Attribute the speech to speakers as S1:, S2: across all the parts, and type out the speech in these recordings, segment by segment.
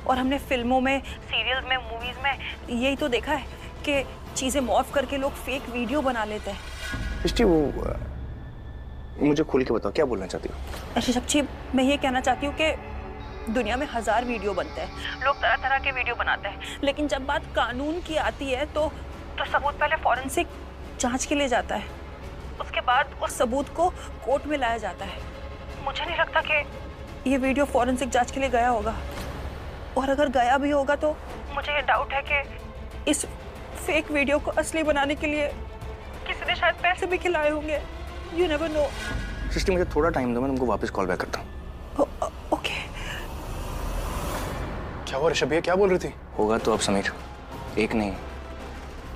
S1: और हमने फिल्मों में, सीरियल में, मूवीज में यही तो देखा है कि चीजें मॉर्फ करके लोग फेक वीडियो बना लेते हैं।
S2: सृष्टि, वो मुझे खुल के बताओ, क्या बोलना चाहती हो?
S1: ऋषभ जी, मैं ये कहना चाहती हूँ कि दुनिया में 1000 वीडियो बनते हैं, लोग तरह तरह के वीडियो बनाते हैं, लेकिन जब बात कानून की आती है तो सबूत पहले फॉरेंसिक जांच के लिए जाता है, उसके बाद उस सबूत को कोर्ट में लाया जाता है। मुझे नहीं लगता कि ये वीडियो फॉरेंसिक जांच के लिए गया होगा, और अगर गया भी होगा तो मुझे ये डाउट है कि इस फेक वीडियो को असली बनाने के लिए किसी ने शायद पैसे भी खिलाए होंगे। You never know.
S2: सृष्टि, मुझे थोड़ा टाइम दो, मैं तुमको वापस कॉल बैक करता हूँ।
S1: ओके।
S2: क्या हुआ ऋषभ भैया, क्या बोल रही थी? होगा तो अब समीर, एक नहीं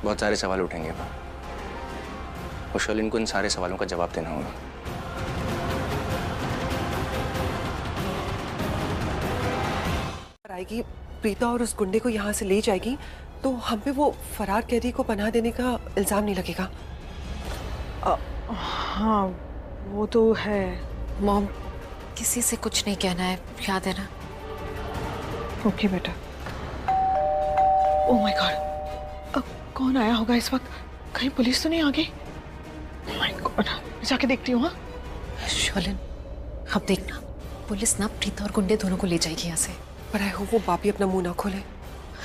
S2: बहुत सारे सवाल उठेंगे और शर्लिन को इन सारे सवालों का जवाब देना होगा।
S3: आएगी प्रीता और उस गुंडे को यहाँ से ले जाएगी तो हम पे वो फरार कैदी को पनाह देने का इल्जाम नहीं लगेगा।
S4: हाँ वो तो है।
S5: मॉम, किसी से कुछ नहीं कहना है, याद है ना?
S4: ओके बेटा। ओह माय गॉड, कौन आया होगा इस वक्त? कहीं पुलिस तो नहीं आ गई? ओह माय गॉड, जाके देखती हूँ। हाँ
S5: शर्लिन, अब देखना, पुलिस ना प्रीता और गुंडे दोनों को ले जाएगी यहाँ से।
S3: पर आई होप वो बापी अपना मुंह ना खोले।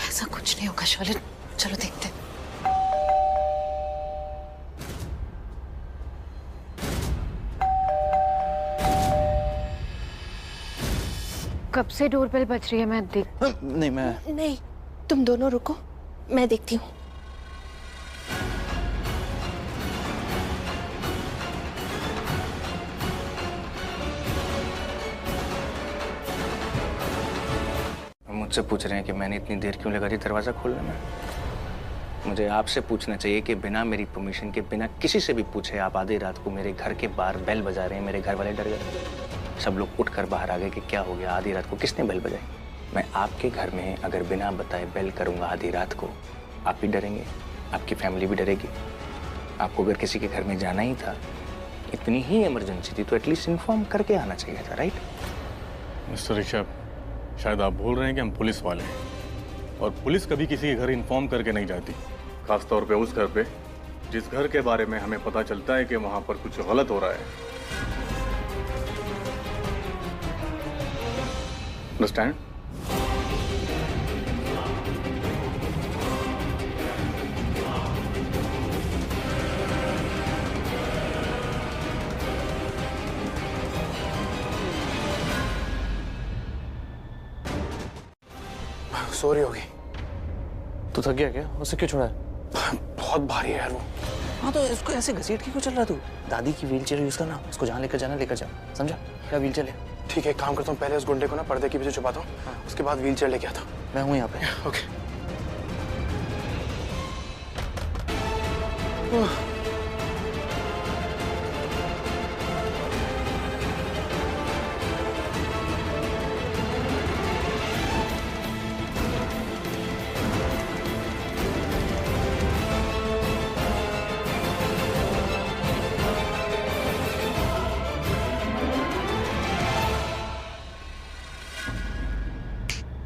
S5: ऐसा कुछ नहीं होगा शर्लिन, चलो देखते हैं।
S6: कब से डोरबेल बज रही है? मैं देख
S7: नहीं, तुम दोनों रुको, मैं देखती हूँ।
S2: मुझसे पूछ रहे हैं कि मैंने इतनी देर क्यों लगा दी दरवाजा खोलने में। मुझे आपसे पूछना चाहिए कि बिना मेरी परमिशन के, बिना किसी से भी पूछे आप आधी रात को मेरे घर के बाहर बेल बजा रहे हैं। मेरे घर वाले डर गए, सब लोग उठकर बाहर आ गए कि क्या हो गया, आधी रात को किसने बेल बजाई। मैं आपके घर में अगर बिना बताए बेल करूंगा आधी रात को, आप भी डरेंगे, आपकी फैमिली भी डरेगी। आपको अगर किसी के घर में जाना ही था, इतनी ही इमरजेंसी थी, तो एटलीस्ट इन्फॉर्म करके आना चाहिए था, राइट?
S8: मिस्टर ऋषभ, शायद आप भूल रहे हैं कि हम पुलिस वाले हैं, और पुलिस कभी किसी के घर इन्फॉर्म करके नहीं जाती, खासतौर पे उस घर पे जिस घर के बारे में हमें पता चलता है कि वहां पर कुछ गलत हो रहा है। अंडरस्टैंड?
S2: सॉरी होगी।
S9: तू थक गया क्या? उसे क्यों छोड़ा है?
S2: बहुत भारी है यार वो।
S9: हाँ तो इसको ऐसे घसीट के क्यों चल रहा तू? दादी की व्हील चेयर यूज करना, उसको जहाँ लेकर जाना लेकर जा, समझा? क्या व्हील चेयर ले।
S2: ठीक है, काम करता हूँ, पहले उस गुंडे को ना पर्दे के पीछे छुपाता हूँ, उसके बाद व्हील चेयर लेके आता हूँ।
S9: मैं हूँ यहाँ पे।
S2: ओके।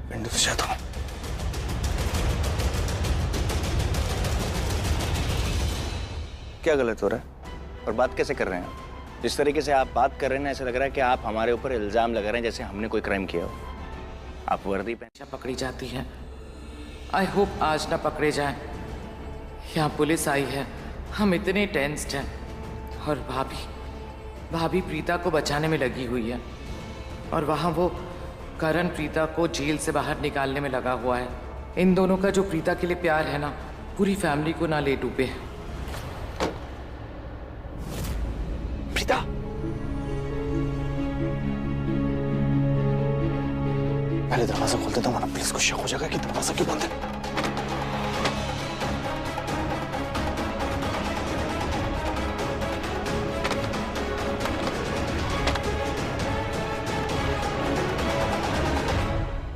S2: विंडो से जाता हूँ। क्या गलत हो रहा है और बात कैसे कर रहे हैं आप? जिस तरीके से आप बात कर रहे हैं ना, ऐसा लग रहा है कि आप हमारे ऊपर इल्जाम लगा रहे हैं जैसे हमने कोई क्राइम किया हो। आप वर्दी पहन
S10: पकड़ी जाती है, आई होप आज ना पकड़े जाएं। यहाँ पुलिस आई है, हम इतने टेंस्ड हैं, और भाभी प्रीता को बचाने में लगी हुई है, और वहाँ वो करण प्रीता को जेल से बाहर निकालने में लगा हुआ है। इन दोनों का जो प्रीता के लिए प्यार है ना, पूरी फैमिली को ना ले डूबे।
S2: प्रीता, पहले दरवाजा खोल देता हूँ, वरना पुलिस को शक हो जाएगा कि दरवाजा क्यों बंद है।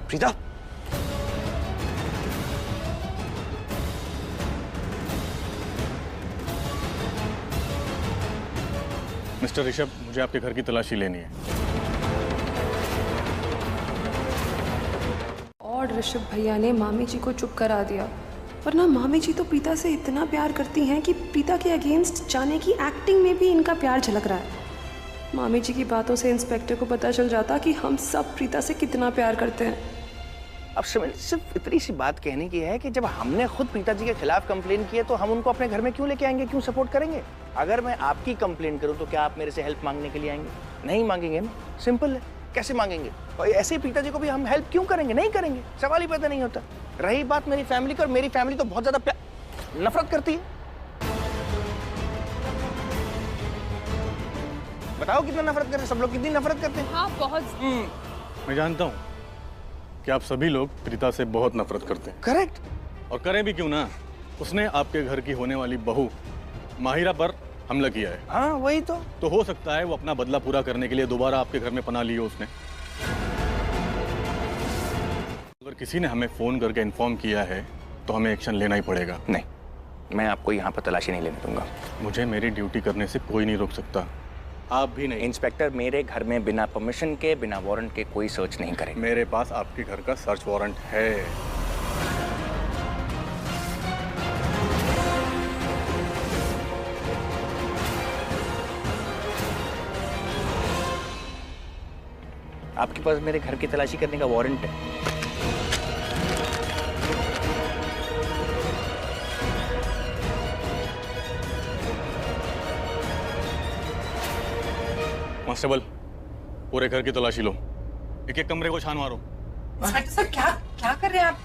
S2: प्रीता,
S8: मिस्टर ऋषभ, मुझे आपके घर की तलाशी लेनी है।
S4: और
S11: ऋषभ भैया ने मामी जी को चुप करा दिया, वरना मामी जी तो प्रीता से इतना प्यार करती हैं कि प्रीता के अगेंस्ट जाने की एक्टिंग में भी इनका प्यार झलक रहा है। मामी जी की बातों से इंस्पेक्टर को पता चल जाता कि हम सब प्रीता से कितना प्यार करते हैं।
S2: अब सिर्फ इतनी सी बात कहने की है कि जब हमने खुद प्रीता जी के खिलाफ कंप्लेन की है तो हम उनको अपने घर में क्यों लेके आएंगे, क्यों सपोर्ट करेंगे? अगर मैं आपकी कंप्लेन करूं तो क्या आप मेरे से हेल्प मांगने के लिए आएंगे? नहीं मांगेंगे ना, सिंपल है। कैसे मांगेंगे? और ऐसे ही प्रीता जी को भी हम हेल्प क्यों करेंगे? नहीं करेंगे, सवाल ही पैदा नहीं होता। रही बात मेरी फैमिली की, और मेरी फैमिली तो बहुत ज्यादा नफरत करती है। बताओ कितना नफरत करते हैं सब लोग, कितनी नफरत करते हैं?
S11: हाँ बहुत।
S8: मैं जानता हूँ कि आप सभी लोग प्रीता से बहुत नफरत करते हैं।
S2: करेक्ट।
S8: और करें भी क्यों ना, उसने आपके घर की होने वाली बहू माहिरा पर हमला किया है।
S2: हाँ वही तो
S8: हो सकता है वो अपना बदला पूरा करने के लिए दोबारा आपके घर में पनाह ली हो उसने। अगर किसी ने हमें फोन करके इन्फॉर्म किया है तो हमें एक्शन लेना ही पड़ेगा।
S2: नहीं, मैं आपको यहाँ पर तलाशी नहीं लेने दूंगा।
S8: मुझे मेरी ड्यूटी करने से कोई नहीं रोक सकता, आप भी नहीं।
S2: इंस्पेक्टर, मेरे घर में बिना परमिशन के, बिना वारंट के कोई सर्च नहीं करेगा।
S8: मेरे पास आपके घर का सर्च वारंट है।
S2: आपके पास मेरे घर की तलाशी करने का वारंट है?
S8: कांस्टेबल, पूरे घर की तलाशी लो, एक एक कमरे को छान मारो।
S3: इंस्पेक्टर सर, क्या कर रहे हैं आप?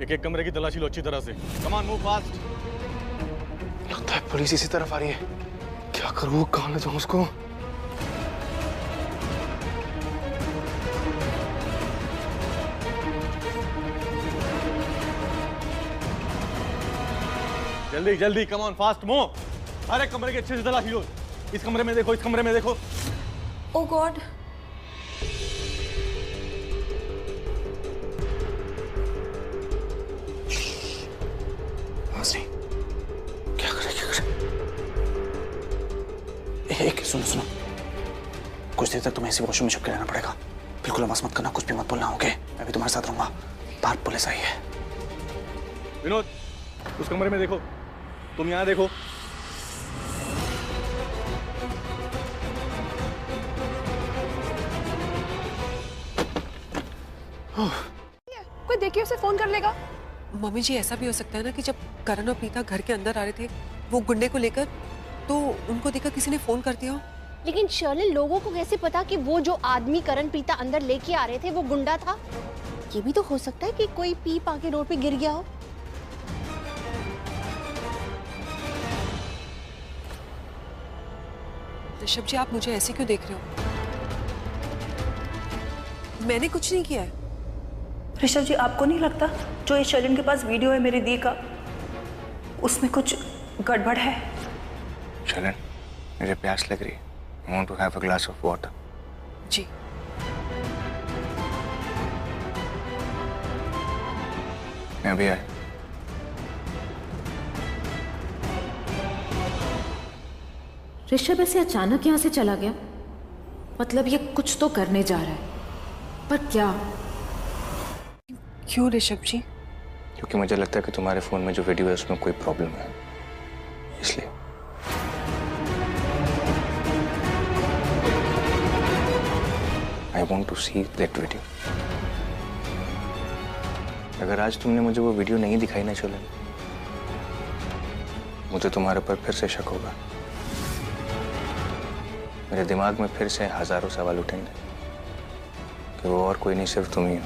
S8: एक एक कमरे की तलाशी लो अच्छी तरह से। Come on, move fast.
S9: लगता है पुलिस इसी तरफ आ रही है। क्या करूं, कहां ले जाऊं उसको?
S8: जल्दी जल्दी, कम ऑन फास्ट, मूव। हर एक कमरे की अच्छे से तलाशी लो। इस कमरे में देखो, इस कमरे में देखो।
S11: ओह गॉड।
S9: क्या करे? एक सुनो, कुछ देर तक तुम्हें इसी वॉशरूम में छुप के रहना पड़ेगा। बिल्कुल आवाज मत करना, कुछ भी मत बोलना, ओके? मैं भी तुम्हारे साथ रहूंगा। बाहर पुलिस आई है।
S8: विनोद, उस कमरे में देखो, तुम यहाँ देखो।
S11: कोई देख के उसे फोन कर लेगा।
S3: मम्मी जी, ऐसा भी हो सकता है ना कि जब करण और प्रीता घर के अंदर आ रहे थे वो गुंडे को लेकर, तो उनको देखकर किसी ने फोन कर दिया हो।
S7: लेकिन शर्लिन, लोगों को कैसे पता कि वो जो आदमी करण प्रीता अंदर लेके आ रहे थे वो गुंडा था? ये भी तो हो सकता है कि कोई पीप आके रोड पे गिर गया हो।
S3: ऋषभ जी, आप मुझे ऐसे क्यों देख रहे हो? मैंने कुछ नहीं किया है।
S1: ऋषभ जी, आपको नहीं लगता जो ये शर्लिन के पास वीडियो है मेरी दी का, उसमें कुछ गड़बड़ है?
S2: शर्लिन, मुझे प्यास लग रही है। I want to have a glass of water.
S3: जी।
S2: मैं अभी आया।
S5: ऋषभ ऐसे अचानक यहाँ से चला गया, मतलब ये कुछ तो करने जा रहा है, पर क्या?
S3: क्यों ऋषभ जी?
S2: क्योंकि मुझे लगता है कि तुम्हारे फोन में जो वीडियो है उसमें कोई प्रॉब्लम है, इसलिए। I want to see that video. अगर आज तुमने मुझे वो वीडियो नहीं दिखाई ना शर्लिन, मुझे तुम्हारे पर फिर से शक होगा। मेरे दिमाग में फिर से हजारों सवाल उठेंगे कि वो और कोई नहीं, सिर्फ तुम ही हो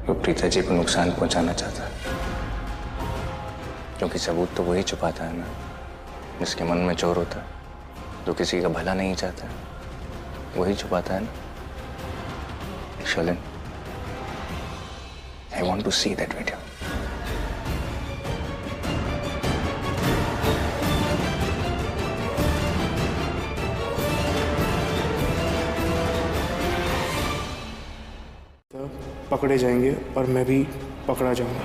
S2: जो प्रीता जी को नुकसान पहुंचाना चाहता है। क्योंकि सबूत तो वही छुपाता है ना जिसके मन में चोर होता है, जो किसी का भला नहीं चाहता है वही छुपाता है ना। Sherlyn, I want to see that video.
S12: पकड़े जाएंगे और मैं भी पकड़ा जाऊंगा।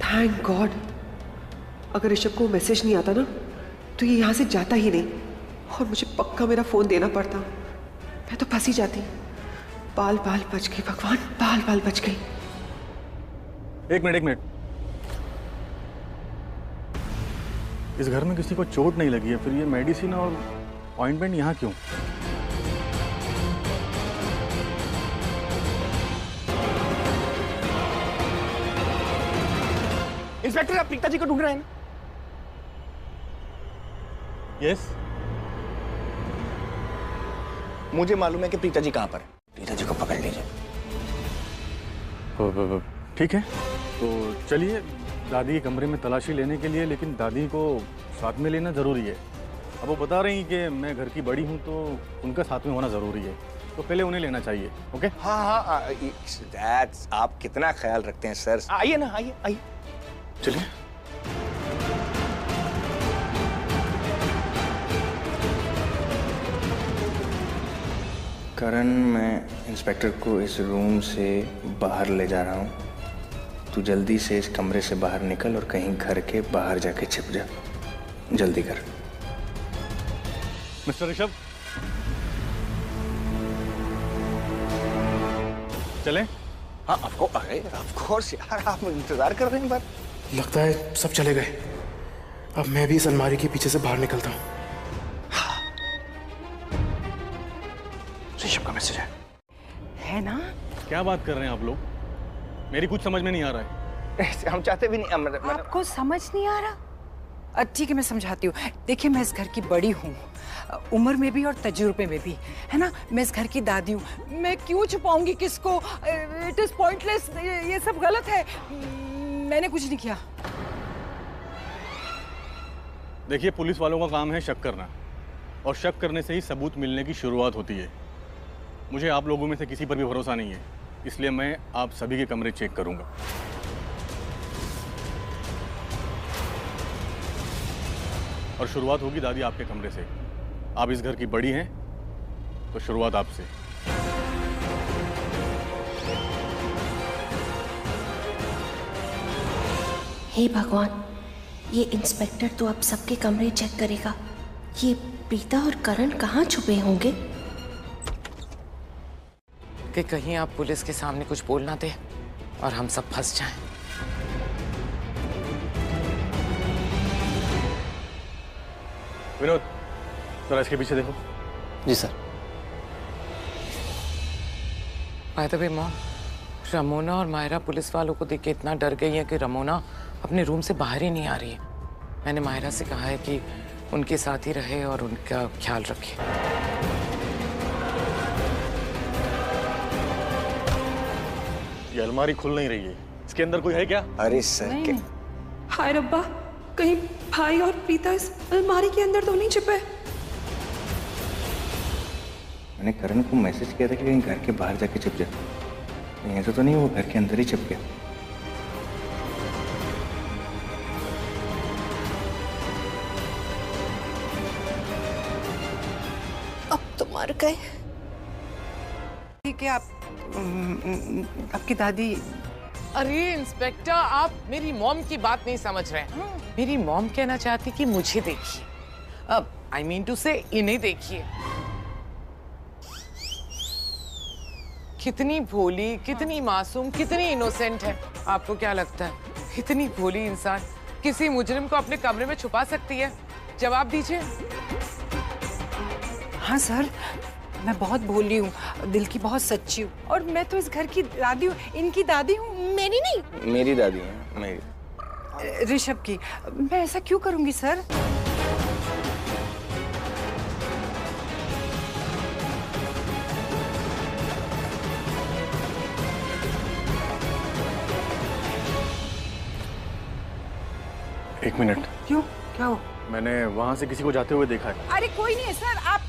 S3: थैंक गॉड, अगर ऋषभ को मैसेज नहीं आता ना तो ये यहाँ से जाता ही नहीं, और मुझे पक्का मेरा फोन देना पड़ता, मैं तो फंसी जाती। बाल बाल बच गई भगवान, बाल बाल बच गई।
S8: एक मिनट, इस घर में किसी को चोट नहीं लगी है, फिर ये मेडिसिन और ऑइंटमेंट यहाँ क्यों?
S2: इंस्पेक्टर, आप प्रीता जी को ढूंढ रहे हैं ना?
S8: यस।
S2: मुझे मालूम है कि प्रीता जी कहां पर है। प्रीता जी को पकड़ लीजिए।
S8: ठीक है, तो चलिए दादी के कमरे में तलाशी लेने के लिए, लेकिन दादी को साथ में लेना जरूरी है। अब वो बता रही कि मैं घर की बड़ी हूँ तो उनका साथ में होना जरूरी है, तो पहले उन्हें लेना चाहिए। ओके?
S2: हाँ, आप कितना ख्याल रखते हैं सर। आइए ना, आइए।
S8: चलिए।
S2: करण, मैं इंस्पेक्टर को इस रूम से बाहर ले जा रहा हूँ। तू जल्दी से इस कमरे से बाहर निकल और कहीं घर के बाहर जाके छिप जा। जल्दी कर।
S8: मिस्टर ऋषभ, चले?
S2: हाँ, ऑफ कोर्स यार, आप इंतजार कर रहे हैं। बात
S12: लगता है सब चले गए। अब मैं भी इस अलमारी के पीछे से बाहर निकलता हूँ।
S9: ऋषभ का मैसेज है
S4: ना?
S8: क्या बात कर रहे हैं आप लोग? मेरी कुछ समझ में नहीं आ रहा है।
S2: हम चाहते भी नहीं।
S4: आपको समझ नहीं आ रहा? ठीक है, मैं समझाती हूँ। देखिए, मैं इस घर की बड़ी हूँ, उम्र में भी और तजुर्बे में भी, है ना। मैं इस घर की दादी हूँ, मैं क्यों छुपाऊंगी किसको? इट इज पॉइंटलेस, ये सब गलत है, मैंने कुछ नहीं किया।
S8: देखिए, पुलिस वालों का काम है शक करना, और शक करने से ही सबूत मिलने की शुरुआत होती है। मुझे आप लोगों में से किसी पर भी भरोसा नहीं है, इसलिए मैं आप सभी के कमरे चेक करूंगा। और शुरुआत होगी दादी आपके कमरे से। आप इस घर की बड़ी हैं, तो शुरुआत आपसे।
S7: हे भगवान, ये इंस्पेक्टर तो अब सबके कमरे चेक करेगा। ये प्रीता और करण कहाँ छुपे होंगे?
S10: कि कहीं आप पुलिस के सामने कुछ बोल ना दे और हम सब फंस जाएं।
S8: विनोद, जरा इसके पीछे देखो।
S9: जी sir.
S10: By the way mom, Ramona और मायरा पुलिस वालों को देख के इतना डर गई है कि रमोना अपने रूम से बाहर ही नहीं आ रही है। मैंने मायरा से कहा है कि उनके साथ ही रहे और उनका ख्याल रखे।
S8: ये अलमारी खुल नहीं रही है, इसके अंदर कोई है क्या?
S2: अरे सर,
S11: हाय रब्बा, कहीं भाई और प्रीता इस अलमारी के अंदर तो नहीं छिपे?
S2: मैंने करण को मैसेज किया था कि कहीं घर के बाहर जाके छिप जा। ऐसा तो नहीं वो घर के अंदर ही छिप गया?
S7: अब तो मर गए।
S4: ठीक है, आपकी दादी।
S10: अरे इंस्पेक्टर, आप मेरी मॉम की बात नहीं समझ रहे हैं। मेरी मॉम कहना चाहती कि मुझे देखिए, अब आई मीन टू से इन्हें देखिए। कितनी भोली, कितनी मासूम, कितनी इनोसेंट है। आपको क्या लगता है इतनी भोली इंसान किसी मुजरिम को अपने कमरे में छुपा सकती है? जवाब दीजिए।
S4: हाँ सर, मैं बहुत भोली हूँ, दिल की बहुत सच्ची हूँ, और मैं तो इस घर की दादी हूँ, इनकी दादी हूँ। मेरी नहीं,
S2: मेरी दादी है, मेरी।
S4: ऋषभ की। मैं ऐसा क्यों करूंगी सर?
S8: एक मिनट।
S4: क्यों, क्या हो?
S8: मैंने वहां से किसी को जाते हुए देखा है।
S4: अरे कोई नहीं है सर, आप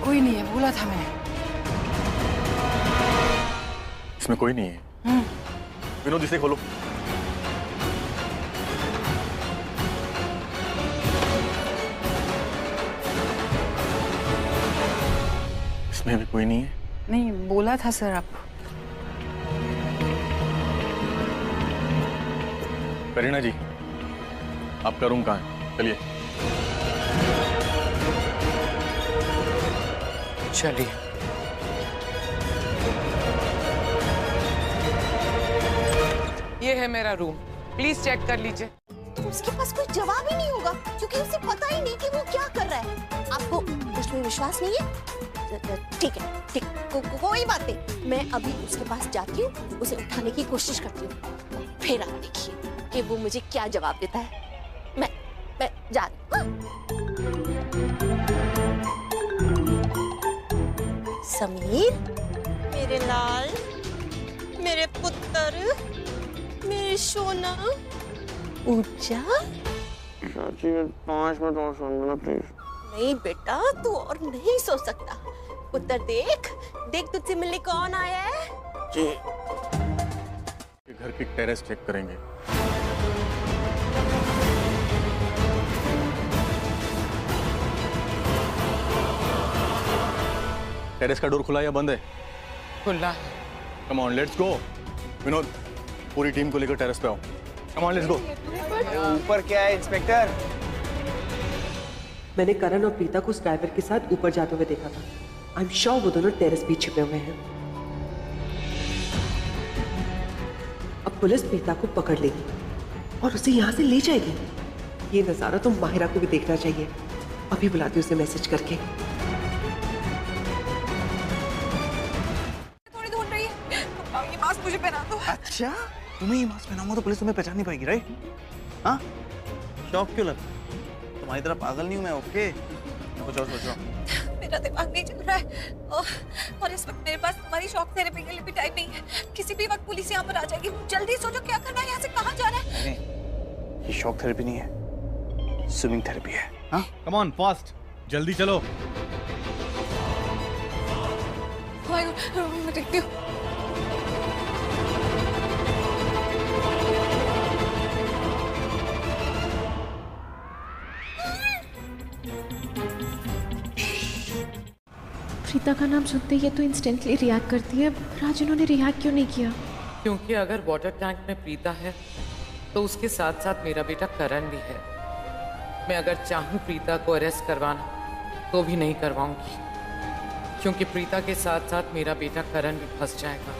S4: कोई नहीं है, बोला था मैंने।
S8: इसमें कोई नहीं है। विनोद, इसे खोलो। इसमें भी कोई नहीं है।
S4: नहीं, बोला था सर आप।
S8: करीना जी, आपका रूम कहाँ है? चलिए।
S10: चलिए। ये है मेरा रूम, प्लीज चेक कर लीजिए।
S7: उसके पास कोई जवाब ही नहीं होगा क्योंकि उसे पता ही नहीं कि वो क्या कर रहा है। आपको उसमें विश्वास नहीं है? ठीक है, ठीक, कोई बात नहीं। मैं अभी उसके पास जाती हूँ, उसे उठाने की कोशिश करती हूँ, फिर आप देखिए कि वो मुझे क्या जवाब देता है। मैं जा रही हूँ। समीर, मेरे लाल, मेरे पुत्र, मेरे सोना, ऊर्जा।
S13: चाची 5 मिनट और सोने देना प्लीज।
S7: नहीं बेटा, तू और नहीं सो सकता। पुत्र देख तुझसे मिलने कौन आया है।
S13: जी।
S8: घर की टेरेस चेक करेंगे। टेरेस का डोर खुला या बंद है?
S10: खुला।
S8: Come on, let's go. Vinod, पूरी टीम को लेकर टेरेस पे आओ। Come on, let's go.
S2: ऊपर क्या है इंस्पेक्टर?
S3: मैंने करण और प्रीता को उस ड्राइवर के साथ ऊपर जाते हुए देखा था। आई एम श्योर वो दोनों टेरेस पे छिपे हुए हैं। अब पुलिस प्रीता को पकड़ लेगी और उसे यहाँ से ले जाएगी। ये नजारा तो माहिरा को भी देखना चाहिए। अभी बुलाती हूँ उसे मैसेज करके।
S4: थोड़ी ढूंढ रही है, ये मास्क मुझे पहना दो।
S9: अच्छा, तुम्हें ये मास्क पहनाऊंगा तो पुलिस तुम्हें पहचान नहीं पाएगी, राइट? हाँ, शौक क्यों लगा? तुम्हारी तरह पागल नहीं हूँ मैं, ओके? कुछ और सोचो।
S14: मेरा दिमाग नहीं चल रहा है और इस वक्त मेरे पास तुम्हारी शॉक थेरेपी के लिए भी टाइम नहीं है। किसी भी वक्त पुलिस यहाँ पर आ जाएगी। जल्दी सोचो क्या करना है, यहाँ से कहाँ जाना है।
S9: नहीं, ये शॉक थेरेपी नहीं है, स्विमिंग थेरेपी है। हाँ,
S8: कम ऑन, फास्ट, जल्दी चलो।
S14: मैं देखती हूँ।
S5: प्रीता का नाम सुनते ही ये तो इंस्टेंटली रिएक्ट करती है। राज, इन्होंने रिएक्ट क्यों नहीं किया?
S10: क्योंकि अगर वाटर टैंक में प्रीता है तो उसके साथ साथ मेरा बेटा करण भी है। मैं अगर चाहूँ प्रीता को अरेस्ट करवाना तो भी नहीं करवाऊंगी, क्योंकि प्रीता के साथ साथ मेरा बेटा करण भी फंस जाएगा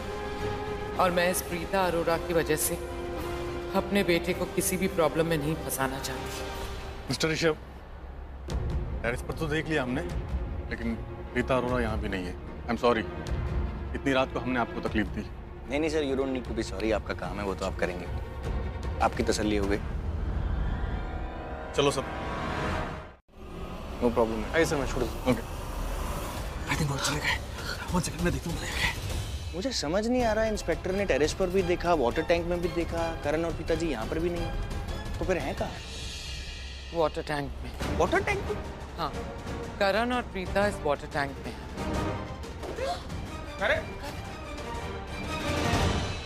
S10: और मैं इस प्रीता अरोड़ा की वजह से अपने बेटे को किसी भी प्रॉब्लम में नहीं फंसाना चाहती।
S8: मिस्टर ऋषभ, टेरेस पर तो देख लिया हमने, लेकिन प्रीता अरोड़ा यहाँ भी नहीं है। आई एम सॉरी, इतनी रात को हमने आपको तकलीफ दी।
S2: नहीं sir, you don't need to be sorry. आपका काम है, वो तो आप करेंगे। आपकी तसल्ली हो गई।
S8: चलो सब,
S2: नो प्रॉब्लम है।
S9: आइए सर, मैं छोड़ दूँ।
S8: ओके।
S9: आई थिंक बहुत चले गए। 1 सेकंड में देखता हूँ।
S2: मुझे समझ नहीं आ रहा है, इंस्पेक्टर ने टेरेस पर भी देखा, वाटर टैंक में भी देखा, करण और पिताजी यहाँ पर भी नहीं है, तो फिर हैं कहाँ?
S10: वाटर टैंक में।
S2: वाटर टैंक में?
S10: हाँ, करण और प्रीता इस वाटर टैंक में है।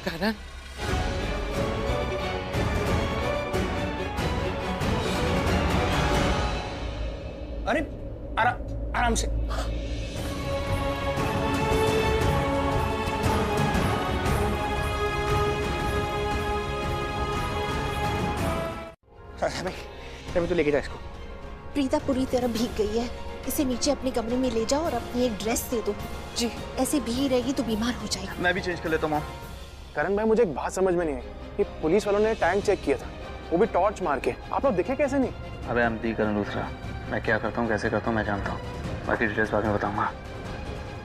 S10: करण?
S2: अरे आराम से। अभी तो लेके जा इसको।
S7: प्रीता पूरी तरह भीग गई है। इसे नीचे अपने कमरे में ले जाओ और अपनी एक ड्रेस दे दो।
S3: जी।
S7: ऐसे भीगी रहेगी तो बीमार हो जाएगी।
S9: मैं भी चेंज कर लेता हूँ।
S12: करण भाई, मुझे एक बात समझ में नहीं आई कि पुलिस वालों ने टैंक चेक किया था, वो भी टॉर्च मार के। आप लोग दिखे कैसे नहीं?
S9: अबे हम दी करण दूसरा, मैं क्या करता हूँ कैसे करता हूँ मैं जानता हूँ, बाकी डिटेल्स बाद में बताऊंगा।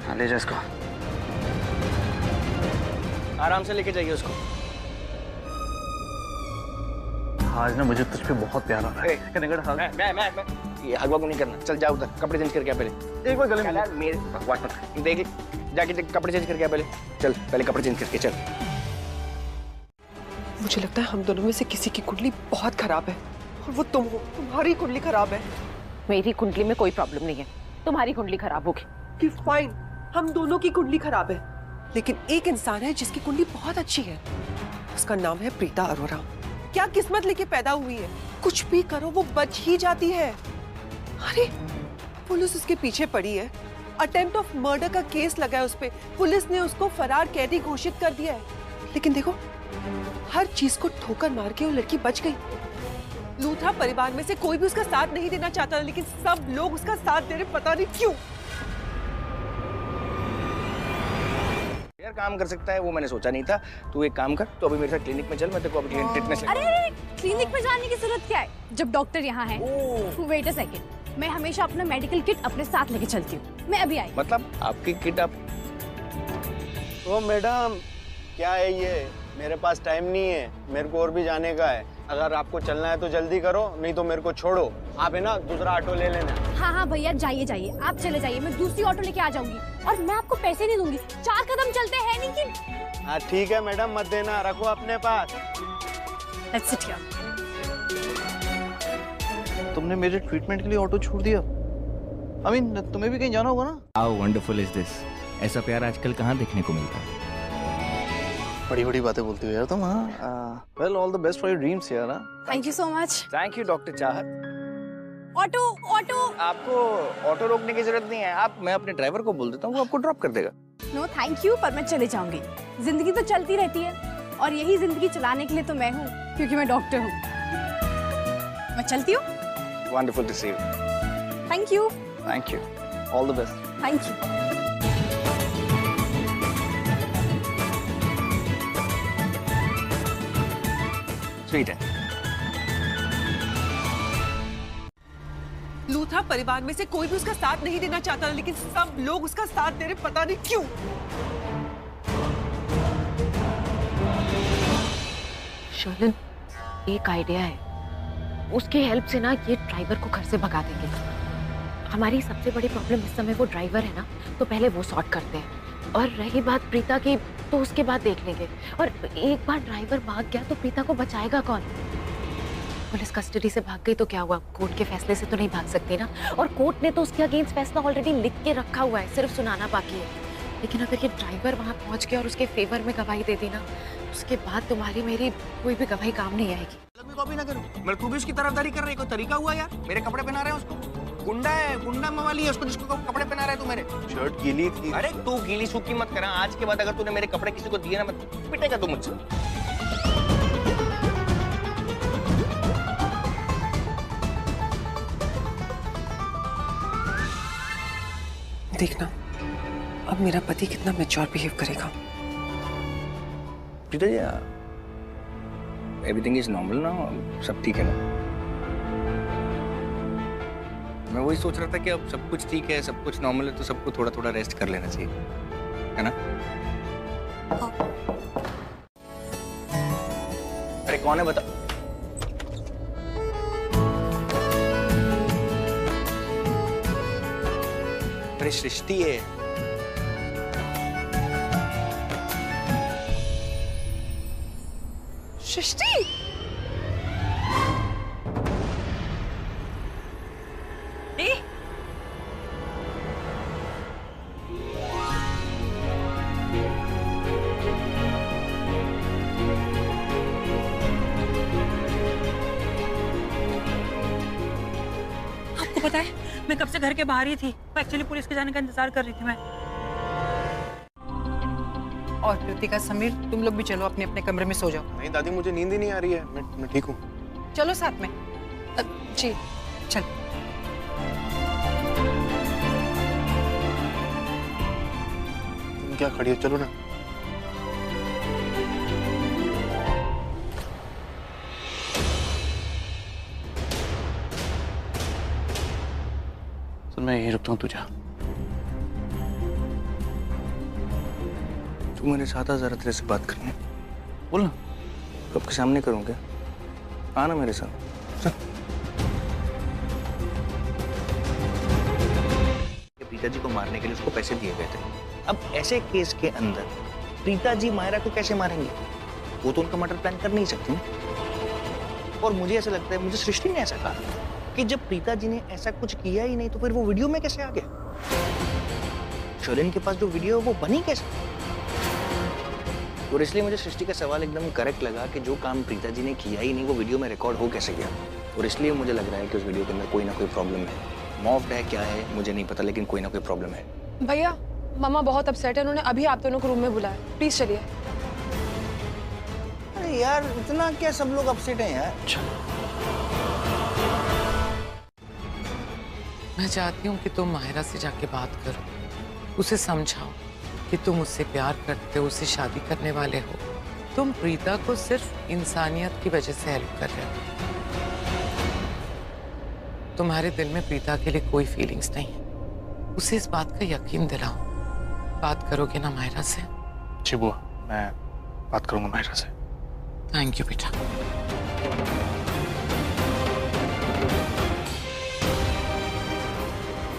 S9: हाँ, ले जा इसको।
S2: आराम से लेके जाइए उसको।
S9: आज ना मुझे तुझ पे बहुत प्यार आ रहा है।
S2: मैं ये हगवा को नहीं करना। चल जा उधर, कपड़े चेंज करके आ पहले।
S9: एक बार गले में
S2: मेरे बकवास मत देख, जाके कपड़े चेंज करके आ पहले। चल पहले कपड़े चेंज करके चल।
S3: मुझे लगता है हम दोनों में से किसी की कुंडली बहुत खराब है और वो तुम हो। तुम्हारी कुंडली खराब है।
S5: मेरी कुंडली में कोई प्रॉब्लम नहीं है, तुम्हारी कुंडली खराब होगी।
S3: कि फाइन, हम दोनों की कुंडली खराब है, लेकिन एक इंसान है जिसकी कुंडली बहुत अच्छी है। उसका नाम है प्रीता अरोरा। क्या किस्मत लेके पैदा हुई है, कुछ भी करो वो बच ही जाती है। अरे पुलिस उसके पीछे पड़ी है, अटेम्प्ट ऑफ मर्डर का केस लगा है उस पे, पुलिस ने उसको फरार कैदी घोषित कर दिया है। लेकिन देखो, हर चीज को ठोकर मार के वो लड़की बच गई। लूथरा परिवार में से कोई भी उसका साथ नहीं देना चाहता, लेकिन सब लोग उसका साथ दे रहे, पता नहीं क्यों।
S2: यार काम कर सकता है वो मैंने सोचा नहीं था। तू एक काम कर, तो अभी मेरे साथ क्लिनिक में चल, मैं तेरे को अभी फिटनेस।
S15: अरे क्लिनिक में जाने की जरूरत क्या है जब डॉक्टर यहाँ है? वेट अ सेकंड, मैं हमेशा अपना मेडिकल किट अपने साथ लेके चलती हूँ। मैं अभी आई।
S2: मतलब आपकी किट आप?
S13: ओ मैडम, क्या है ये? मेरे पास टाइम नहीं है, मेरे को और भी जाने का है। अगर आपको चलना है तो जल्दी करो, नहीं तो मेरे को छोड़ो। आप है ना दूसरा ऑटो ले लेना।
S15: हाँ हाँ भैया, जाइए जाइए, आप चले जाइए, मैं दूसरी ऑटो लेके आ जाऊंगी। और मैं आपको पैसे नहीं दूंगी, 4 कदम चलते हैं नहीं कि।
S13: हाँ ठीक है मैडम, मत देना, रखो अपने पास।
S15: Let's sit here.
S9: तुमने मेरे ट्रीटमेंट के लिए ऑटो छोड़ दिया? I mean, तुम्हें भी कहीं जाना होगा ना?
S2: How wonderful is this? ऐसा प्यार आजकल कहाँ देखने को मिलता है?
S9: बड़ी बड़ी बातें बोलती हो यार तुम। हाँ, well all the best for your dreams यार।
S15: Thank you so much.
S2: Thank you doctor Chahat.
S15: Auto auto.
S2: आपको ऑटो रोकने की जरूरत नहीं है, मैं अपने ड्राइवर को बोल देता हूँ, वो आपको ड्रॉप कर देगा।
S15: नो थैंक यू, पर मैं चले जाऊंगी। जिंदगी तो चलती रहती है, और यही जिंदगी चलाने के लिए तो मैं हूँ, क्योंकि मैं डॉक्टर हूँ। मैं चलती हूँ।
S2: Wonderful to see you.
S15: Thank you.
S9: Thank you, all the best.
S15: Thank you.
S2: Sweet है।
S3: लूथरा परिवार में से कोई भी उसका साथ नहीं देना चाहता, लेकिन सब लोग उसका साथ दे रहे, पता नहीं क्यों।
S5: शर्लिन, एक आइडिया है, उसकी हेल्प से ना ये ड्राइवर को घर से भगा देंगे। हमारी सबसे बड़ी प्रॉब्लम इस समय वो ड्राइवर है ना, तो पहले वो सॉर्ट करते हैं, और रही बात प्रीता की, तो उसके बाद देख लेंगे। और एक बार ड्राइवर भाग गया तो प्रीता को बचाएगा कौन? पुलिस कस्टडी से भाग गई तो क्या हुआ, कोर्ट के फैसले से तो नहीं भाग सकती ना, और कोर्ट ने तो उसके अगेंस्ट फैसला ऑलरेडी लिख के रखा हुआ है, सिर्फ सुनाना बाकी है। लेकिन अगर ये ड्राइवर वहां पहुंच गया और उसके फेवर में गवाही दे दी ना, उसके बाद तुम्हारी मेरी कोई भी गवाही काम नहीं आएगी।
S2: कॉपी ना करूं, मैं तू भी उसकी तरफदारी कर रही है, कोई तरीका हुआ यार? मेरे कपड़े पहना रहे हैं उसको, गुंडा है, गुंडा मवाली है उसको, जिसको कपड़े पहना रहा है तू मेरे।
S13: शर्ट गीली थी।
S2: अरे तू गीली सूखी मत करा, आज के बाद अगर तूने मेरे कपड़े किसी को दिए ना, मत पिटेगा तू मुझसे।
S3: देखना अब मेरा पति कितना मैच्योर बिहेव करेगा।
S2: Preeta ji, everything is normal ना, सब ठीक है ना? मैं वही सोच रहा था कि अब सब कुछ ठीक है, सब कुछ नॉर्मल है, तो सबको थोड़ा थोड़ा रेस्ट कर लेना चाहिए, है ना? अरे कौन है बता? अरे सृष्टि है।
S15: सृष्टि,
S1: आपको पता है मैं कब से घर के बाहर ही थी, एक्चुअली पुलिस के जाने का इंतजार कर रही थी मैं।
S4: और कृतिका, समीर, तुम लोग भी चलो अपने अपने कमरे में सो जाओ।
S12: नहीं दादी, मुझे नींद ही नहीं आ रही है, मैं ठीक हूँ।
S4: चलो साथ में। जी चल।
S12: तुम क्या खड़ी हो, चलो ना।
S9: तो मैं यही रुकता हूँ, तू जा।
S2: तू मेरे साथ आ, जरा तेरे से बात करनी। बोल ना, कब के सामने करूँ क्या? आना मेरे साथ, चल। प्रीता जी को मारने के लिए उसको पैसे दिए गए थे। अब ऐसे केस के अंदर प्रीता जी मायरा को कैसे मारेंगे? वो तो उनका मर्डर प्लान कर नहीं सकती ना। और मुझे ऐसा लगता है, मुझे सृष्टि ने ऐसा कहा कि जब प्रीता जी ने ऐसा कुछ किया ही नहीं, तो फिर वो वीडियो में कैसे आ गया? शर्लिन के पास जो वीडियो है वो बनी कैसे? और इसलिए मुझे सृष्टि का सवाल एकदम करेक्ट लगा कि जो काम प्रीता जी ने किया ही नहीं वो वीडियो में रिकॉर्ड हो कैसे गया। और इसलिए मुझे लग रहा है कि उस वीडियो के अंदर कोई ना कोई प्रॉब्लम है। मॉफ्ड है क्या है मुझे नहीं पता, लेकिन कोई ना कोई प्रॉब्लम है।
S11: भैया मामा बहुत अपसेट है, उन्होंने अभी आप दोनों को रूम में बुलाया, प्लीज चलिए।
S2: अरे यार इतना क्या सब लोग अपसेट हैं यार।
S10: मैं चाहती हूँ कि तुम माहिरा से जाके बात करो, उसे समझाओ कि तुम उससे प्यार करते हो, उससे शादी करने वाले हो। तुम प्रीता को सिर्फ इंसानियत की वजह से हेल्प कर रहे हो। तुम्हारे दिल में प्रीता के लिए कोई फीलिंग्स नहीं है, उसे इस बात का यकीन दिलाओ। बात करोगे ना माहिरा से?
S9: जी बुआ, मैं बात करूंगा माहिरा से।
S10: थैंक यू बेटा।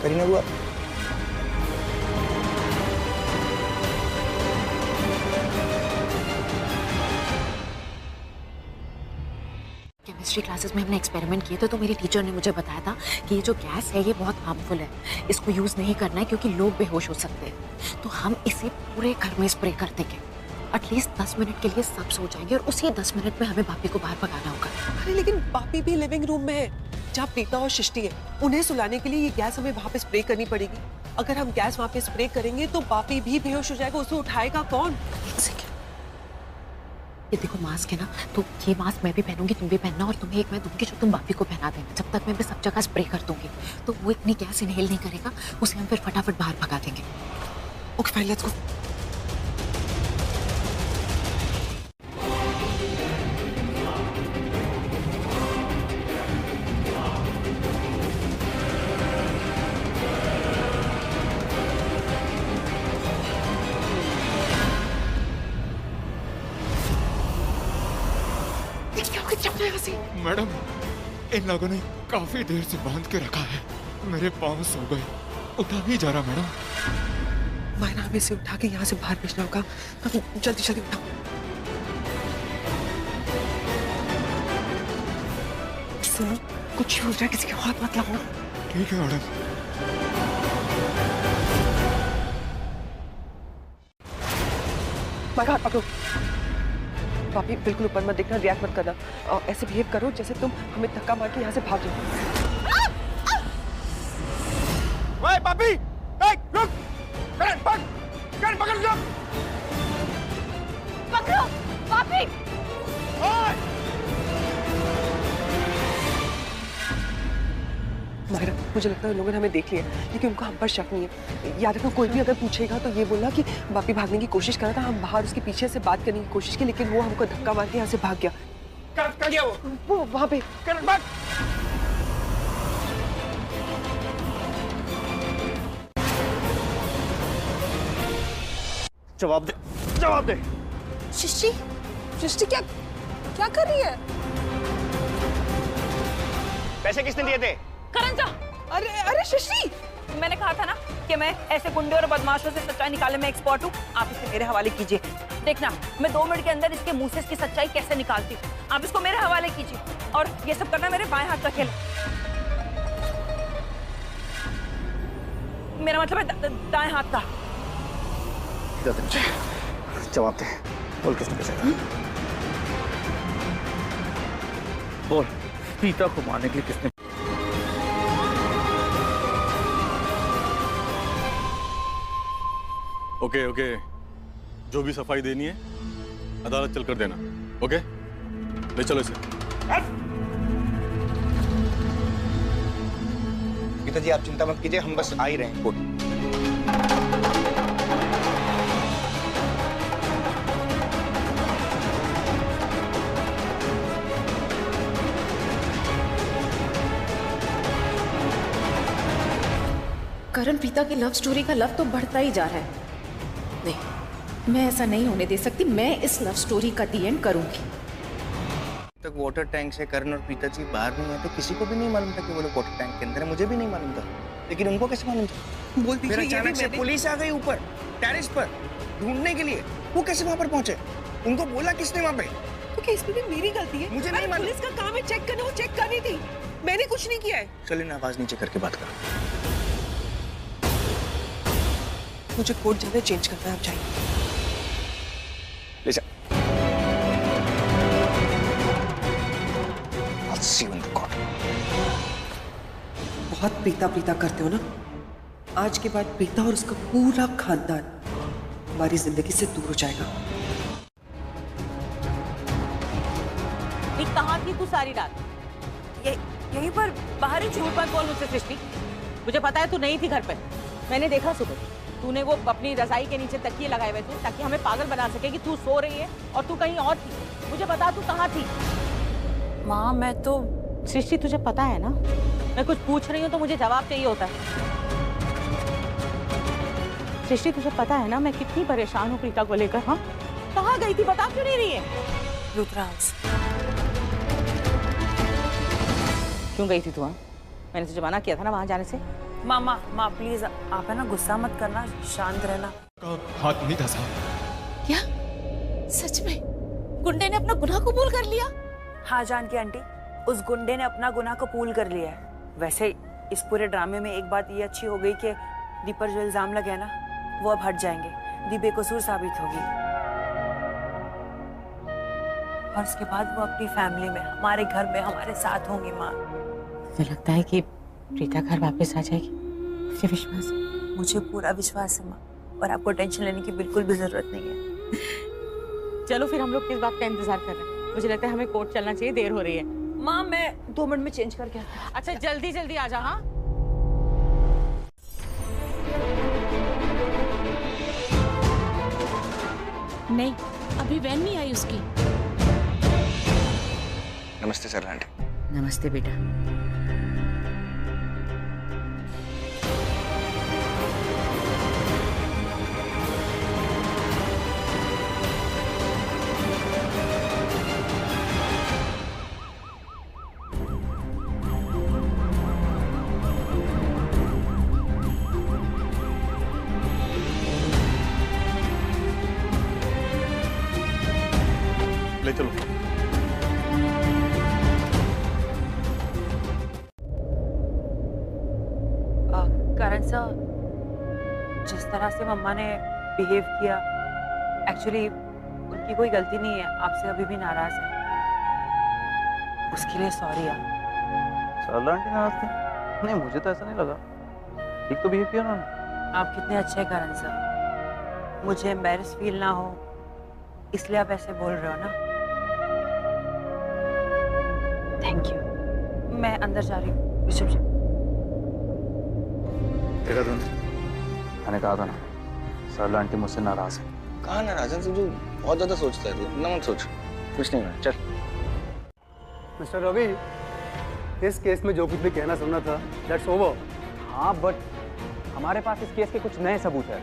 S2: करीना बुआ,
S5: केमिस्ट्री क्लासेस में हमने एक्सपेरिमेंट किए थे तो मेरी टीचर ने मुझे बताया था कि ये जो गैस है ये बहुत हार्मफुल है, इसको यूज़ नहीं करना है क्योंकि लोग बेहोश हो सकते हैं। तो हम इसे पूरे घर में स्प्रे कर देंगे, एटलीस्ट 10 मिनट के लिए सब सो जाएंगे और उसी 10 मिनट में हमें बापी को बाहर भगाना होगा।
S3: अरे लेकिन बापी भी लिविंग रूम में है जहाँ प्रीता और सृष्टि है, उन्हें सुलाने के लिए ये गैस हमें वहाँ पे स्प्रे करनी पड़ेगी। अगर हम गैस वहाँ पे स्प्रे करेंगे तो बापी भी बेहोश हो जाएगा, उसे उठाएगा कौन?
S5: ये देखो मास्क है ना, तो ये मास्क मैं भी पहनूंगी, तुम भी पहनना, और तुम्हें एक मैं दूंगी जो तुम बापी को पहना देना। जब तक मैं भी सब जगह स्प्रे कर दूंगी तो वो इतनी गैस इनहेल नहीं करेगा, उसे हम फिर फटाफट बाहर भगा देंगे।
S3: Okay fine, let's go.
S16: Madam, इन लोगों ने काफी देर से बांध के रखा है, मेरे पाँव सो गए, उठा नहीं जा रहा मैडम।
S3: मायना हमें इसे उठा के यहाँ से बाहर भेजना होगा, तो जल्दी जल्दी उठाओ। सुनो, कुछ हो जाए किसी के हाथ मत लगाओ।
S16: ठीक है मैडम।
S3: मेरा हाथ पकड़ो। पापी बिल्कुल ऊपर मत देखना, रिएक्ट मत करना, ऐसे बिहेव करो जैसे तुम हमें धक्का मार के यहाँ से भाग जाओ।
S12: ओए पापी, रुक, पकड़ लो,
S14: पकड़ो पापी।
S3: माहिरा, मुझे लगता है लोगों ने हमें देख लिया, लेकिन उनको हम पर शक नहीं है। याद रखना, कोई भी अगर पूछेगा तो ये बोलना कि बापी भागने की कोशिश कर रहा था, हम बाहर उसके पीछे से बात करने की कोशिश की, लेकिन वो हमको धक्का मार के यहाँ से भाग गया।
S12: कहाँ गया
S3: वो वहाँ पे।
S12: जवाब दे, जवाब दे।
S11: सृष्टि, सृष्टि क्या कर रही है?
S12: पैसे किसने दिए थे?
S1: करण जा।
S11: अरे सृष्टि,
S1: मैंने कहा था ना कि मैं ऐसे गुंडे और बदमाशों से सच्चाई निकालने में एक्सपर्ट हूँ। आप इसे मेरे हवाले कीजिए, देखना मैं 2 मिनट के अंदर इसके मुंह से इसकी सच्चाई कैसे निकालती हूँ। आप इसको मेरे हवाले कीजिए, और ये सब करना मेरे बाएं हाथ का खेल। मेरा मतलब है दाएं हाथ का।
S9: जवाब दे, बोल किसने पैसे दिए? बोल, प्रीता को मारने के लिए किसने?
S8: ओके ओके, जो भी सफाई देनी है अदालत चल कर देना। ओके, ले चलो इसे।
S2: पिताजी आप चिंता मत कीजिए, हम बस आ ही रहे हैं।
S5: करण, प्रीता की लव स्टोरी का लव तो बढ़ता ही जा रहा है। नहीं, मैं ऐसा नहीं होने दे सकती। मैं इस लव स्टोरी का दी एंड करूंगी।
S2: तक वाटर टैंक से करण और प्रीता जी बाहर नहीं आते, किसी को भी नहीं मालूम था कि वो लोग वाटर टैंक के अंदर है। मुझे भी नहीं मालूम था, लेकिन उनको कैसे मालूम था?
S3: बोल दीजिए।
S2: फिर अचानक से पुलिस आ गई ऊपर टेरेस पर ढूंढने के लिए। वो कैसे वहां पर पहुंचे? उनको बोला किसने वहां पे?
S3: तो क्या इसमें भी मेरी गलती है?
S2: मुझे नहीं मालूम।
S3: पुलिस का काम है चेक करना, वो चेक करनी थी, मैंने कुछ नहीं किया है।
S2: चलिए ना, आवाज नीचे करके बात करो।
S3: मुझे कोट जाना है, चेंज करना है, आप जाइए।
S2: ले जा। I'll see you in the court.
S3: बहुत प्रीता प्रीता करते हो ना। आज के बाद प्रीता और उसका पूरा खानदान हमारी जिंदगी से दूर हो जाएगा।
S17: कहाँ थी तू सारी रात?
S1: यहीं पर बाहर ही।
S17: झूठ मत बोल मुझसे सृष्टि, मुझे पता है तू नहीं थी घर पर। मैंने देखा सुबह तूने वो अपनी रजाई के नीचे तकिए लगाए हुए थे ताकि हमें पागल बना सके कि तू सो रही है और तू कहीं और थी। मुझे बता तू कहाँ थी?
S1: माँ मैं तो।
S17: सृष्टि तुझे पता है ना, मैं कुछ पूछ रही हूँ तो मुझे जवाब चाहिए होता है। सृष्टि तुझे पता है ना मैं कितनी परेशान हूँ प्रीता को लेकर। हाँ कहाँ गई थी बता क्यों नहीं रही है?
S1: रुद्रांश।
S17: क्यों गई थी तू? हाँ मैंने तुझे मना किया था ना वहां जाने से।
S1: माँ प्लीज आप है ना गुस्सा मत करना, शांत रहना।
S16: हाथ नहीं था साहब।
S7: क्या सच में गुंडे ने अपना गुनाह कबूल कर लिया?
S1: हाँ जानकी आंटी, उस गुंडे ने अपना गुनाह कबूल कर लिया है। वैसे इस पूरे ड्रामे में एक बात ये अच्छी हो गई कि दी पर जो इल्जाम लगे ना वो अब हट जाएंगे। दी बेकसूर साबित होगी और उसके बाद वो अपनी फैमिली में, हमारे घर में हमारे साथ होंगी। माँ
S17: मुझे लगता है कि प्रीता घर वापस आ जाएगी, मुझे विश्वास है।
S1: मुझे पूरा विश्वास है माँ, और आपको टेंशन लेने की बिल्कुल भी जरूरत नहीं है।
S17: चलो फिर हम लोग किस बात का इंतजार कर रहे हैं? मुझे लगता है हमें कोर्ट चलना चाहिए, देर हो रही है।
S1: माँ मैं 2 मिनट में चेंज करके आती हूँ।
S17: अच्छा जल्दी जल्दी आ जा। हाँ
S7: नहीं अभी वैन नहीं आई उसकी।
S2: नमस्ते सर आंटी।
S10: नमस्ते बेटा।
S8: ले चलो।
S1: करण सर, जिस तरह से मम्मा ने बिहेव किया, एक्चुअली उनकी कोई गलती नहीं है, आपसे अभी भी नाराज है। उसके लिए सॉरी यार।
S13: सरला आंटी नाराज थी? नहीं मुझे तो ऐसा नहीं लगा, ठीक तो बिहेव किया उन्होंने।
S1: आप कितने अच्छे हैं करण सर, मुझे एम्बैरेस फील ना हो इसलिए आप ऐसे बोल रहे हो ना। Thank you. मैं अंदर जा रही हूँ। ऋषभ जी
S13: देखा तूने, मैंने कहा था ना सरला आंटी मुझसे नाराज है।
S2: कहाँ नाराज है? तू बहुत ज्यादा सोचता है, इतना मत सोच, कुछ नहीं है। चल
S18: मिस्टर रवि, इस केस में जो कुछ भी कहना सुनना था दैट्स ओवर। हाँ बट हमारे पास इस केस के कुछ नए सबूत हैं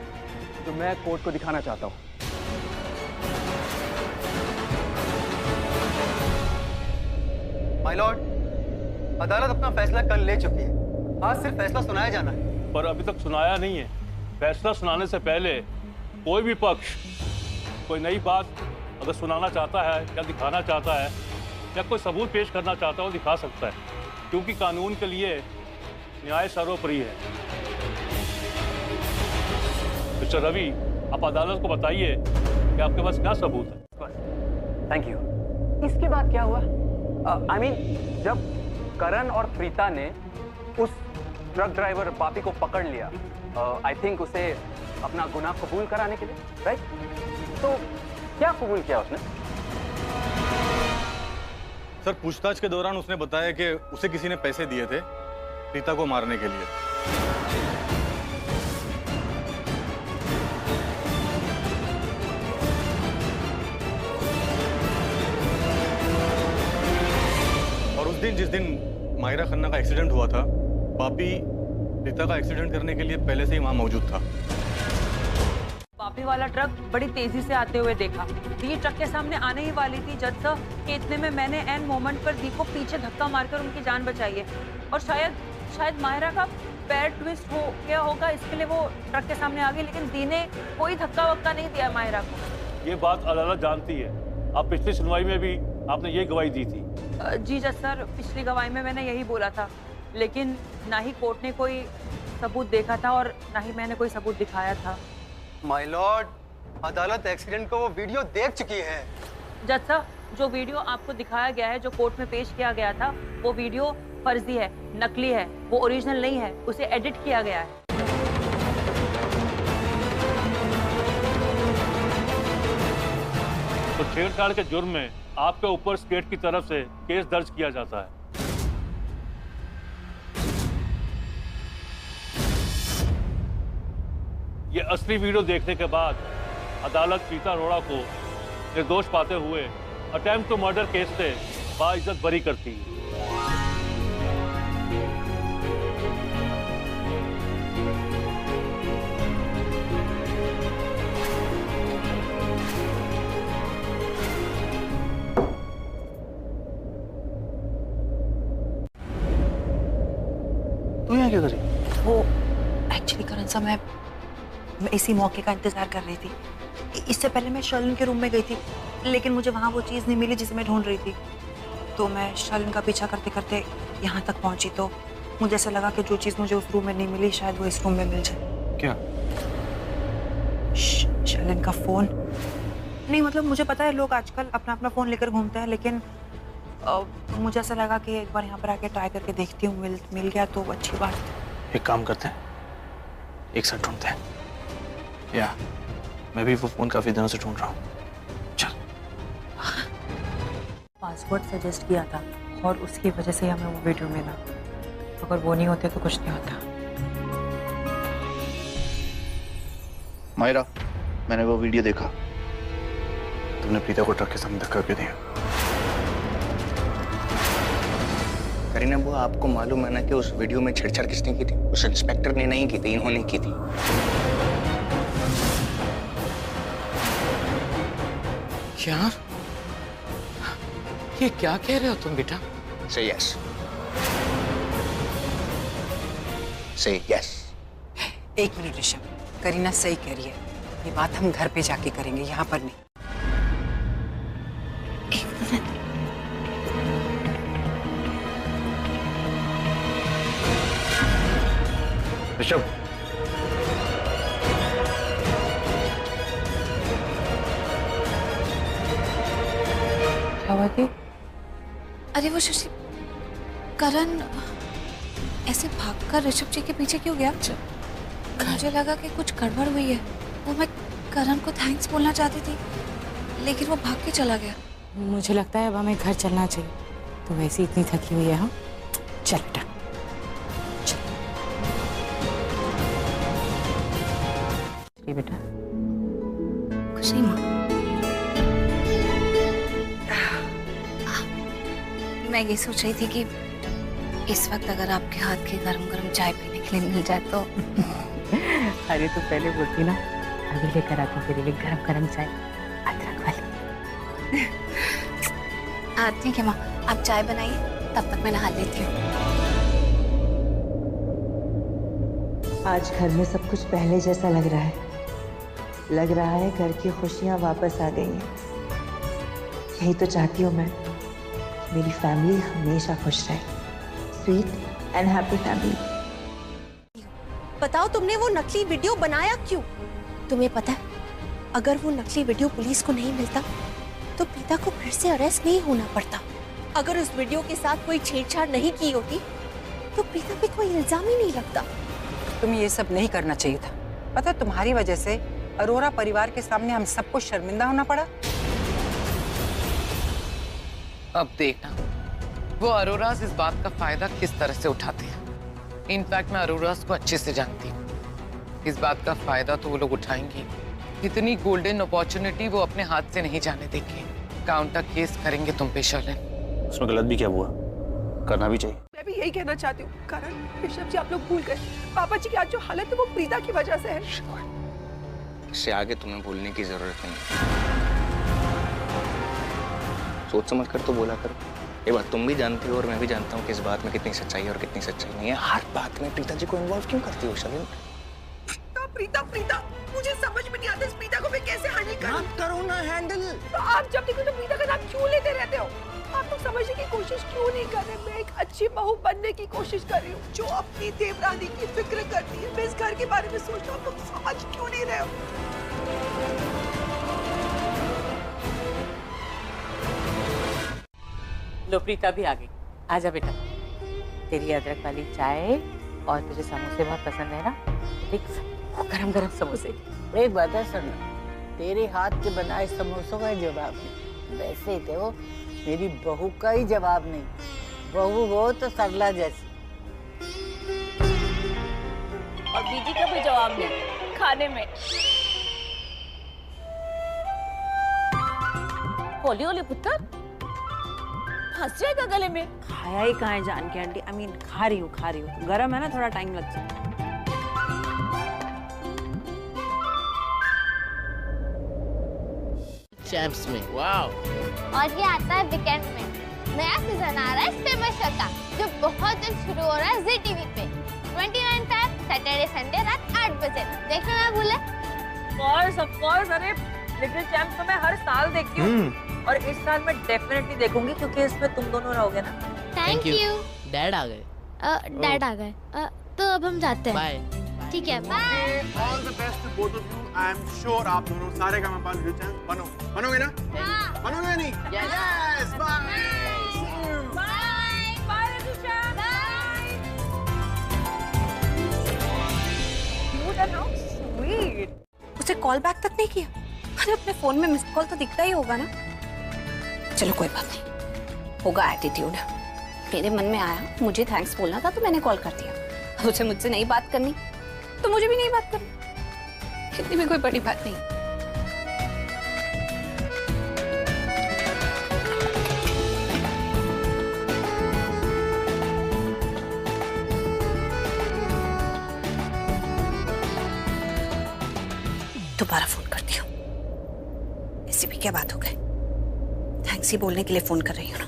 S18: जो मैं कोर्ट को दिखाना चाहता हूँ। माय लॉर्ड, अदालत अपना फैसला कल ले चुकी है, आज सिर्फ फैसला सुनाया जाना है।
S19: पर अभी तक सुनाया नहीं है। फैसला सुनाने से पहले कोई भी पक्ष कोई नई बात अगर सुनाना चाहता है या दिखाना चाहता है या कोई सबूत पेश करना चाहता है वो दिखा सकता है, क्योंकि कानून के लिए न्याय सर्वोपरि है। मिस्टर रवि, आप अदालत को बताइए कि आपके पास क्या सबूत है।
S18: Thank you. इसके बाद क्या हुआ? I mean, जब करण और प्रीता ने उस ट्रक ड्राइवर बापी को पकड़ लिया, आई थिंक उसे अपना गुनाह कबूल कराने के लिए, राइट? तो क्या कबूल किया उसने?
S8: सर पूछताछ के दौरान उसने बताया कि उसे किसी ने पैसे दिए थे प्रीता को मारने के लिए। और उस दिन जिस दिन माहिरा खन्ना का एक्सीडेंट हुआ था, बापी प्रीता का एक्सीडेंट करने के लिए पहले से ही वहां मौजूद था।
S1: बापी वाला ट्रक बड़ी तेजी से आते हुए देखा। दी ट्रक के सामने आने ही वाली थी जज सर कि इतने में मैंने एन मोमेंट पर दी को पीछे धक्का मारकर उनकी जान बचाई है। और शायद माहिरा का पैर ट्विस्ट हो गया होगा, इसके लिए वो ट्रक के सामने आ गई, लेकिन दी ने कोई धक्का वक्का नहीं दिया माहिरा को।
S19: ये बात अदालत जानती है। आप पिछली सुनवाई में भी आपने ये गवाही दी थी।
S1: जी जज सर, पिछली गवाही में मैंने यही बोला था, लेकिन ना ही कोर्ट ने कोई सबूत देखा था और ना ही मैंने कोई सबूत दिखाया था।
S20: माय लॉर्ड, अदालत एक्सीडेंट को वो वीडियो देख चुकी है।
S17: जज साहब, जो वीडियो आपको दिखाया गया है, जो कोर्ट में पेश किया गया था, वो वीडियो फर्जी है, नकली है, वो ओरिजिनल नहीं है, उसे एडिट किया गया है।
S19: तो छेड़छाड़ के जुर्म में आपके ऊपर स्टेट की तरफ से केस दर्ज किया जाता है। ये असली वीडियो देखने के बाद अदालत प्रीता अरोड़ा को निर्दोष पाते हुए अटेम्प्ट टू मर्डर केस से बाइज्जत बरी करती है।
S2: तू यहाँ क्या कर रही?
S1: वो एक्चुअली करण सा मैं इसी मौके का इंतजार कर रही थी। इससे पहले मैं शर्लिन के रूम में गई थी, लेकिन मुझे वहाँ वो चीज़ नहीं मिली जिसे मैं ढूंढ रही थी। तो मैं शर्लिन का पीछा करते करते यहाँ तक पहुँची, तो मुझे ऐसा लगा कि जो चीज़ मुझे उस रूम में नहीं मिली शायद वो इस रूम में मिल जाए।
S2: क्या?
S1: शर्लिन का फोन। नहीं मतलब मुझे पता है लोग आजकल अपना अपना फोन लेकर घूमते हैं, लेकिन मुझे ऐसा लगा कि एक बार यहाँ पर आके ट्राई करके देखती हूँ, मिल गया तो अच्छी बात।
S9: एक काम करते हैं, एक साथ ढूंढते हैं। या मैं भी वो फोन काफी दिनों से ढूंढ रहा हूँ। चल।
S1: पासवर्ड सजेस्ट किया था और उसकी वजह से हमें वो वीडियो मिला। अगर वो नहीं होते तो कुछ नहीं होता।
S9: मायरा, मैंने वो वीडियो देखा। तुमने प्रीता को ट्रक के सामने धक्का क्यों दिया?
S2: करीना बुआ, आपको मालूम है ना कि उस वीडियो में छेड़छाड़ किसने की थी? उस इंस्पेक्टर ने नहीं की थी, इन्होंने की थी।
S10: क्या? ये क्या कह रहे हो तुम बेटा?
S2: Say yes. Say yes.
S4: एक मिनट ऋषभ, करीना सही कह रही है। ये बात हम घर पे जाके करेंगे, यहाँ पर नहीं।
S9: ऋषभ,
S1: क्या हुआ थी?
S14: अरे वो शशि, करण ऐसे भागकर ऋषभ जी के पीछे क्यों गया? मुझे लगा कि कुछ गड़बड़ हुई है। वो मैं करण को थैंक्स बोलना चाहती थी, लेकिन वो भाग के चला गया।
S4: मुझे लगता है अब हमें घर चलना चाहिए। तो वैसे इतनी थकी हुई है हम। चल बेटा।
S1: बेटा
S14: कुछ नहीं माँ। मैं ये सोच रही थी कि इस वक्त अगर आपके हाथ की गरम गरम चाय पीने के लिए मिल जाए तो।
S5: अरे तो पहले बोलती ना, अभी लेकर आती तेरे लिए गरम गरम चाय, अदरक वाली।
S14: ठीक है माँ, आप चाय बनाइए, तब तक मैं नहा लेती हूँ।
S21: आज घर में सब कुछ पहले जैसा लग रहा है। लग रहा है घर की खुशियां वापस आ गई हैं। यही तो चाहती हूँ मैं, मेरी फैमिली हमेशा खुश रहे। Sweet and happy family.
S7: बताओ तुमने वो नकली वीडियो बनाया क्यों? तुम्हें पता है अगर वो नकली वीडियो पुलिस को नहीं मिलता तो प्रीता को फिर से अरेस्ट नहीं होना पड़ता। अगर उस वीडियो के साथ कोई छेड़छाड़ नहीं की होती तो प्रीता पे कोई इल्जाम ही नहीं लगता।
S4: तुम्हें ये सब नहीं करना चाहिए था। पता है तुम्हारी वजह से अरोरा परिवार के सामने हम सबको शर्मिंदा होना पड़ा।
S10: अब देखना वो अरोरास इस बात का फायदा किस तरह से उठाते हैं। इनफैक्ट मैं अरोरास को अच्छे से जानती हूँ। इस बात का फायदा तो वो लोग उठाएंगे। इतनी गोल्डन अपॉर्चुनिटी वो अपने हाथ से नहीं जाने देंगे। काउंटर केस करेंगे तुम पे शर्लिन।
S9: उसमें गलत भी क्या हुआ? करना भी चाहिए।
S3: मैं भी यही कहना चाहती हूँ करण, ऋषभ जी आप लोग भूल गए। पापा जी की आज जो हालत है वो प्रीता की वजह से है।
S2: इससे आगे तुम्हें बोलने की जरूरत नहीं। सोच समझ कर तो बोला करो। ये बात तुम भी जानती हो और मैं भी जानता हूँ कि इस बात में कितनी सच्चाई है और कितनी सच्चाई नहीं है। हर बात में प्रीता जी को इन्वॉल्व क्यों करती हो शर्लिन?
S3: प्रीता प्रीता मुझे समझ में नहीं आता इस प्रीता को मैं कैसे हैंडल करूं?
S13: करो ना हैंडल।
S3: तो आप जब देखो तो प्रीता का नाम क्यों लेते रहते हो? आप लोग समझने की कोशिश क्यों नहीं कर रहे? मैं एक अच्छी बहू बनने की कोशिश कर रही हूँ जो अपनी देवरानी की फिक्र करती है। मैं इस घर के बारे में सोचता हूँ, आप लोग समझ क्यों नहीं रहे हो?
S17: लो प्रीता भी आ गई। आजा बेटा, तेरी अदरक वाली चाय और तुझे समोसे बहुत पसंद है ना? ठीक, गरम गरम समोसे।
S6: एक बात है सन्ना, तेरे हाथ के बनाए समोसों का ही जवाब नहीं, वैसे ही थे वो मेरी बहू का ही जवाब नहीं। बहू वो तो सरला जैसी।
S1: और बीजी का भी जवाब नहीं खाने में।
S17: होली होली पुत्र, फंस जाएगा गले में।
S1: खाया ही कहाँ है जान के आंटी? आई मीन खा रही हूँ। गरम है ना, थोड़ा टाइम लग सकता है।
S6: चैम्प्स में वाओ।
S22: और ये आता है वीकेंड में। नया सीजन आ रहा है फेमस शो का, जो बहुत जल्द शुरू हो रहा है जी टीवी पे। 29 Feb सैटरडे संडे रात 8 बजे। देखना ना भूले।
S1: ऑफ कोर्स, अरे लिटिल चैम्प्स तो मैं हर साल देखती हूँ और इस साल मैं डेफिनेटली देखूंगी क्योंकि इसमें तुम दोनों रहोगे ना।
S22: Thank you.
S6: डैड आ गए।
S22: डैड आ गए। तो अब हम जाते हैं।
S6: बाय।
S22: ठीक है, bye.
S12: All the best to both of you. I am sure आप दोनों सारे का मैं लिटिल चैम्प्स बनोगे ना? बनोगे नहीं? Yes, bye.
S15: उसे कॉल बैक तक नहीं किया। अरे अपने फोन में मिस्ड कॉल तो दिखता ही होगा ना। चलो कोई बात नहीं, होगा एटीट्यूड। मेरे मन में आया मुझे थैंक्स बोलना था तो मैंने कॉल कर दिया। उसे मुझसे नहीं बात करनी तो मुझे भी नहीं बात करनी। इतनी में कोई बड़ी बात नहीं। दोबारा फोन करती हूँ। इससे भी क्या बात हो गई? थैंक्स ही बोलने के लिए फोन कर रही हूँ ना।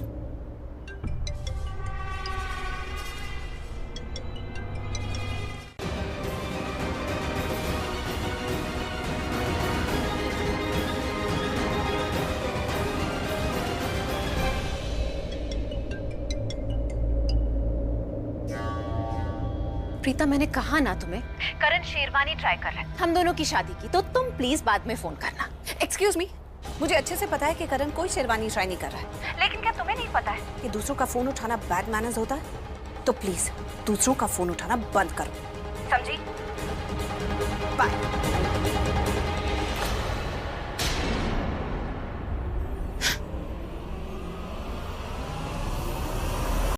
S15: प्रीता, मैंने कहा ना तुम्हें, करण शेरवानी ट्राई कर रहा है हम दोनों की शादी की, तो तुम प्लीज बाद में फोन करना। एक्सक्यूज मी, मुझे अच्छे से पता है कि करण कोई शेरवानी ट्राई नहीं कर रहा है, लेकिन क्या तुम्हें नहीं पता है कि दूसरों का फोन उठाना बैड मैनर्स होता है? तो प्लीज दूसरों का फोन उठाना बंद करो, समझी? बाय।